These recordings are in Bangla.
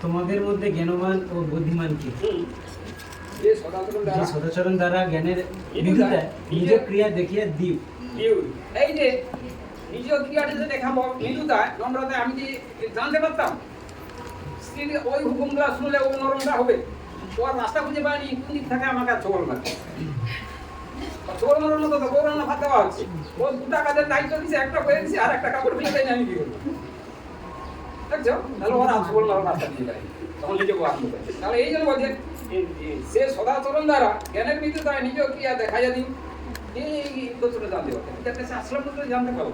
তোমাদের মধ্যে জ্ঞানবান ও বুদ্ধিমান কে? যে সদাচরণ দ্বারা জ্ঞানের বিদ্যুতায় নিজ ক্রিয়া দেখিয়ে দিও। এই যে নিজ ক্রিয়াটা যে দেখাবো নিজুতায় নম্রতায়, আমি কি জানতে পারতাম স্ত্রীর ওই হুকুমগুলো শুনলে ও নরমটা হবে? ও আর রাস্তা খুঁজে পায়নি কোন দিক থেকে আমাকে ছোবল মারছে। ছোবল মারার মতো তো গৌরান্না ভাত দেওয়া হচ্ছে। ও দুটা কাজের দায়িত্ব দিচ্ছে, একটা করে দিচ্ছে আর একটা কাপড় ফেলে দেয় না, আমি কি করবো? দেখছো, তাহলে ওরা ছোবল মারার রাস্তা দিয়ে দেয়, তখন নিজেকে আসতে পারে। তাহলে এই জন্য বলছে সে সদাচরণ দ্বারা জ্ঞানের বিদ্যুতায় নিজ ক্রিয়া দেখাইয়া দিন। এই তথ্যটা জানতে হবে, এটার কাছে আসলাম তো জানতে পারবো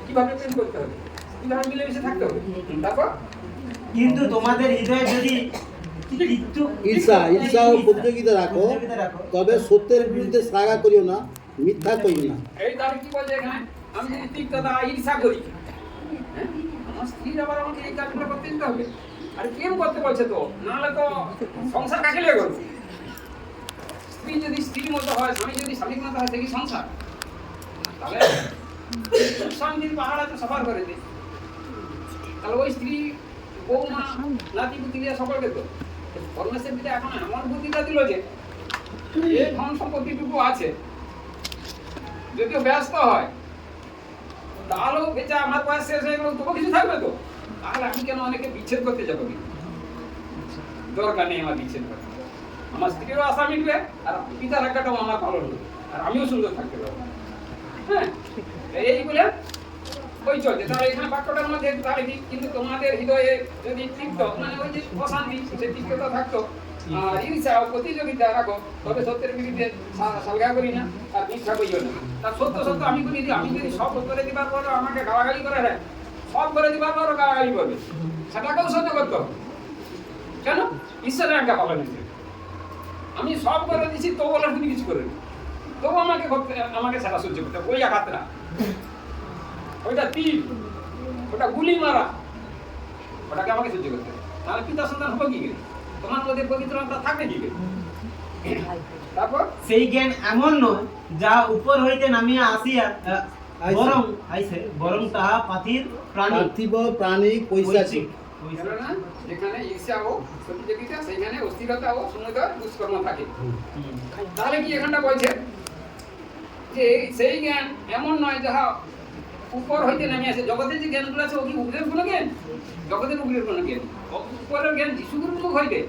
কিভাবে প্রেম করতে হবে, কিভাবে মিলেমিশে থাকতে হবে। তারপর কিন্তু তোমাদের হৃদয়ে যদি ঈর্ষা ও প্রতিযোগিতা রাখো, তবে সত্যের বিরুদ্ধে সাগা করিও না, মিথ্যা করিও না। এই তাহলে কি বলছে এখানে? আমি যদি তিক্ততা ঈর্ষা করি, হ্যাঁ, আমার স্ত্রী আবার আমাকে এই কাজগুলো করতে দিতে হবে। আর প্রেম করতে বলছে তো, নাহলে তো সংসার কাকে লিয়ে করবো? স্ত্রী যদি স্ত্রীর মতো হয়, স্বামী যদি স্বামীর মতো হয়, সে কি সংসার? তাহলে শান্তির পাহাড় আছে সফর করে দিই। তাহলে ওই স্ত্রী বৌমা নাতি পুতি দিয়ে সকলকে তো পরমেশ্বর পিতা এখন এমন বুদ্ধিটা দিল যে এই ধন সম্পত্তিটুকু আছে, যদিও ব্যস্ত হয়, তাহলেও বেচা আমার বয়স শেষ হয়ে গেল, তবু কিছু থাকবে তো। তাহলে আমি কেন অনেকে বিচ্ছেদ করতে যাবো? দরকার নেই আমার বিচ্ছেদ করতে। আমার স্ত্রীরও আশা মিটবে, আর পিতার আজ্ঞাটাও আমার পালন হবে, আর আমিও সুন্দর থাকতে পারবো। হ্যাঁ, এই বলে ওই চলছে। তাহলে এখানে বাক্যটার মধ্যে তাহলে কি, কিন্তু তোমাদের হৃদয়ে যদি তৃপ্ত, মানে ওই যে অশান্তি, সে তৃপ্ততা থাকতো, আর ঈর্ষা ও প্রতিযোগিতা রাখো, তবে সত্যের বিরুদ্ধে সালগা করি না, আর মিথ্যা করিও না। তার সত্য সত্য আমি বলি, আমি যদি সব করে দিবার পরও আমাকে গালাগালি করে, হ্যাঁ সব করে দিবার পরও গালাগালি করবে, সেটাকেও সহ্য করতে হবে। কেন? ঈশ্বরের আজ্ঞা পালন করতে। আমি সব করে দিচ্ছি, তো বলে তুমি কিছু করে, তবু আমাকে সেটা সহ্য করতে হবে। ওই আঘাতটা, ওইটা তীর, ওটা গুলি মারা, ওটাকে আমাকে সহ্য করতে হবে। তাহলে পিতা সন্তান হবো কি করে? তোমার মধ্যে পবিত্রতা থাকবে কি করে? তারপর সেই জ্ঞান এমন নয় যা উপর হইতে নামিয়া আসিয়া বরং তাহা পার্থিব প্রাণী পৈশাচিক। যেখানে ঈর্ষা ও প্রতিযোগিতা, সেখানে অস্থিরতা ও সমুদয় দুষ্কর্ম থাকে। তাহলে কি এখানটা বলছে যে সেই জ্ঞান এমন নয় যাহা উপর হইতে নামে আসে। জগতের যে জ্ঞানগুলো আছে, ও কি উপরের কোনো জ্ঞান? জগতের উপরের কোনো জ্ঞান? উপরের জ্ঞান যিশুগুরুর মুখ হইবে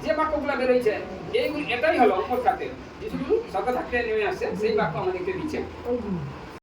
যে বাক্যগুলো বেরোইছে, এইগুলি এটাই হলো অপর খাতে যিশুগুরু সর্ব থাকতে নেমে আসছে, সেই বাক্য আমাদেরকে দিচ্ছে।